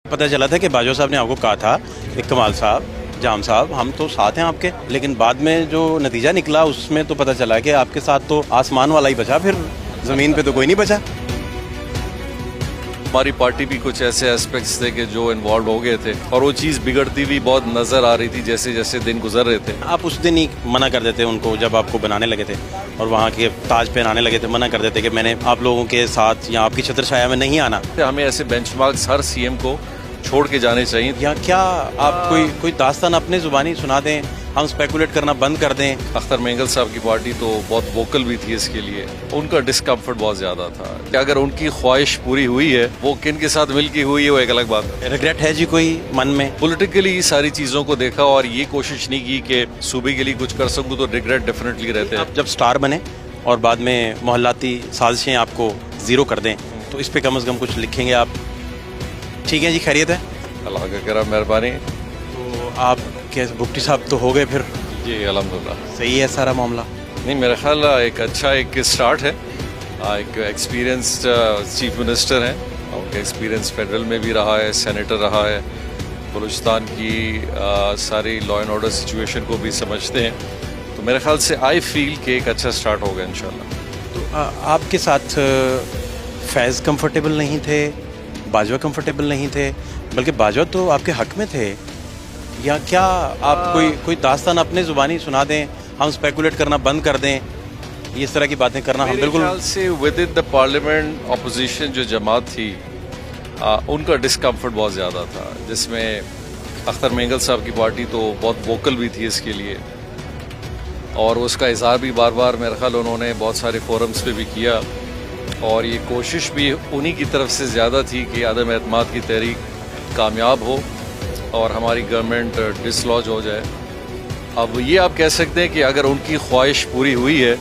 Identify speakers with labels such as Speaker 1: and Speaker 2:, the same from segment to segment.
Speaker 1: पता चला था कि बाजवा साहब ने आपको कहा था कि कमाल साहब, जाम साहब, हम तो साथ हैं आपके, लेकिन बाद में जो नतीजा निकला उसमें तो पता चला कि आपके साथ तो आसमान वाला ही बचा, फिर ज़मीन पे तो कोई नहीं बचा।
Speaker 2: हमारी पार्टी भी कुछ ऐसे एस्पेक्ट्स थे कि जो इन्वॉल्व हो गए थे और वो चीज़ बिगड़ती हुई बहुत नज़र आ रही थी जैसे जैसे दिन गुजर रहे थे।
Speaker 1: आप उस दिन ही मना कर देते उनको, जब आपको बनाने लगे थे और वहाँ के ताज पहनाने लगे थे, मना कर देते कि मैंने आप लोगों के साथ या आपकी छत्र छाया में नहीं आना।
Speaker 2: हमें ऐसे बेंचमार्क्स हर सीएम को छोड़ के जाने चाहिए।
Speaker 1: या क्या आप कोई दास्तान अपने ज़ुबानी सुना दें, हम स्पेकुलेट करना बंद कर दें।
Speaker 2: अख्तर मेंगल साहब की पार्टी तो बहुत वोकल भी थी इसके लिए, उनका डिस्कम्फर्ट बहुत ज़्यादा था कि अगर उनकी ख्वाहिश पूरी हुई है, वो किन के साथ मिल के हुई है वो एक अलग बात है।
Speaker 1: रिग्रेट है जी कोई मन में?
Speaker 2: पॉलिटिकली सारी चीज़ों को देखा और ये कोशिश नहीं की कि सूबे के लिए कुछ कर सकूँ, तो रिग्रेट डेफिनेटली रहते हैं।
Speaker 1: आप जब स्टार बने और बाद में मोहल्लाती साजिशें आपको ज़ीरो कर दें, तो इस पे कम से कम कुछ लिखेंगे आप? ठीक है जी, खैरियत है?
Speaker 2: अल्लाह का करम, मेहरबानी।
Speaker 1: तो आप कैसे भुट्टी साहब तो हो गए फिर?
Speaker 2: जी अल्हम्दुलिल्लाह
Speaker 1: सही है सारा मामला?
Speaker 2: नहीं, मेरा ख्याल एक अच्छा एक स्टार्ट है। एक एक्सपीरियंस्ड चीफ मिनिस्टर हैं, उनका एक्सपीरियंस फेडरल में भी रहा है, सेनेटर रहा है, बलूचिस्तान की सारी लॉ एंड ऑर्डर सिचुएशन को भी समझते हैं, तो मेरे ख्याल से आई फील कि एक अच्छा स्टार्ट होगा इंशाल्लाह।
Speaker 1: तो आपके साथ फैज़ कंफर्टेबल नहीं थे, बाजवा कंफर्टेबल नहीं थे, बल्कि बाजवा तो आपके हक में थे, या क्या आप कोई दास्तान अपने ज़ुबानी सुना दें, हम स्पेकुलेट करना बंद कर दें, ये इस तरह की बातें करना हम बिल्कुल।
Speaker 2: मेरे ख्याल से with in the parliament opposition जो जमात थी उनका डिस्कम्फर्ट बहुत ज़्यादा था, जिसमें अख्तर मेंगल साहब की पार्टी तो बहुत वोकल भी थी इसके लिए, और उसका इज़हार भी बार बार मेरे ख्याल उन्होंने बहुत सारे फोरम्स पे भी किया, और ये कोशिश भी उन्हीं की तरफ से ज़्यादा थी कि आदम एतमाद की तहरीक कामयाब हो और हमारी गवर्नमेंट डिसलॉज हो जाए। अब ये आप कह सकते हैं कि अगर उनकी ख्वाहिश पूरी हुई है,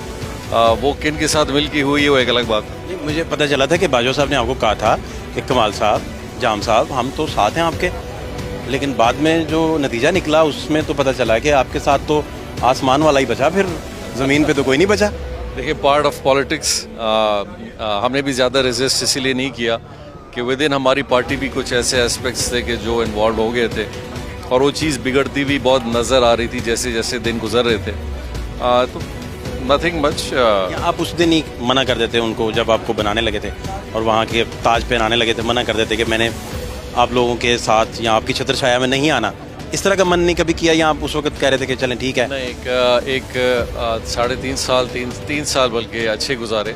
Speaker 2: वो किन के साथ मिल की हुई है वो एक अलग बात है।
Speaker 1: मुझे पता चला था कि बाजवा साहब ने आपको कहा था कि कमाल साहब, जाम साहब, हम तो साथ हैं आपके, लेकिन बाद में जो नतीजा निकला उसमें तो पता चला कि आपके साथ तो आसमान वाला ही बचा, फिर ज़मीन पे तो कोई नहीं बचा।
Speaker 2: देखिए, पार्ट ऑफ पॉलिटिक्स, हमने भी ज़्यादा रेजिस्ट इसीलिए नहीं किया कि विद इन हमारी पार्टी भी कुछ ऐसे एस्पेक्ट्स थे कि जो इन्वॉल्व हो गए थे और वो चीज़ बिगड़ती हुई बहुत नज़र आ रही थी जैसे जैसे दिन गुजर रहे थे, तो नथिंग मच।
Speaker 1: आप उस दिन ही मना कर देते उनको, जब आपको बनाने लगे थे और वहाँ के ताज पहनाने लगे थे, मना कर देते कि मैंने आप लोगों के साथ या आपकी छत्र छाया में नहीं आना। इस तरह का मन नहीं कभी किया, या आप उस वक्त कह रहे थे कि चलें ठीक है?
Speaker 2: नहीं, एक 3.5 साल, तीन साल बल्कि अच्छे गुजारे।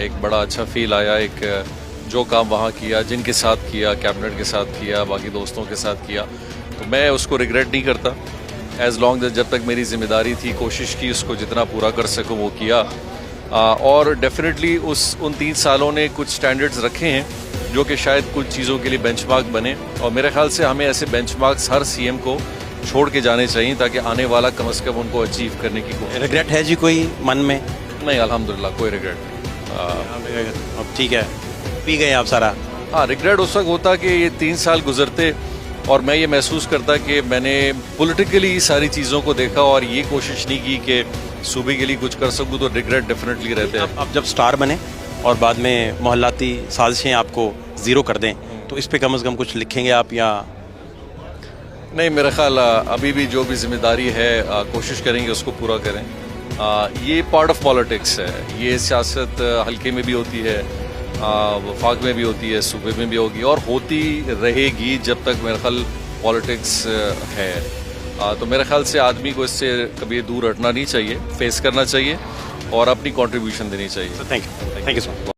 Speaker 2: एक बड़ा अच्छा फील आया, एक जो काम वहाँ किया, जिनके साथ किया, कैबिनेट के साथ किया, बाकी दोस्तों के साथ किया, तो मैं उसको रिग्रेट नहीं करता। एज लॉन्ग जब तक मेरी जिम्मेदारी थी, कोशिश की उसको जितना पूरा कर सकूँ वो किया, और डेफिनेटली उन 3 सालों ने कुछ स्टैंडर्ड्स रखे हैं जो कि शायद कुछ चीज़ों के लिए बेंचमार्क बने, और मेरे ख्याल से हमें ऐसे बेंचमार्क्स हर सीएम को छोड़ के जाने चाहिए ताकि आने वाला कम से कम उनको अचीव करने की कोशिश।
Speaker 1: रिग्रेट है जी कोई मन में?
Speaker 2: नहीं, अल्हम्दुलिल्लाह कोई रिग्रेट नहीं।
Speaker 1: अब ठीक है, पी गए आप सारा?
Speaker 2: हाँ, रिग्रेट उस वक्त होता कि ये 3 साल गुजरते और मैं ये महसूस करता कि मैंने पॉलिटिकली सारी चीज़ों को देखा और ये कोशिश नहीं की कि सूबे के लिए कुछ कर सकूँ, तो रिग्रेट डेफिनेटली रहते हैं।
Speaker 1: अब जब स्टार बने और बाद में मोहल्लाती साजिशें आपको ज़ीरो कर दें, तो इस पे कम से कम कुछ लिखेंगे आप? या
Speaker 2: नहीं, मेरा ख्याल अभी भी जो भी जिम्मेदारी है कोशिश करेंगे उसको पूरा करें। ये पार्ट ऑफ पॉलिटिक्स है, ये सियासत हल्के में भी होती है, वफाक में भी होती है, सूबे में भी होगी और होती रहेगी जब तक मेरा ख्याल पॉलिटिक्स है। तो मेरे ख्याल से आदमी को इससे कभी दूर हटना नहीं चाहिए, फेस करना चाहिए और अपनी कंट्रीब्यूशन देनी चाहिए।
Speaker 1: Thank you so much.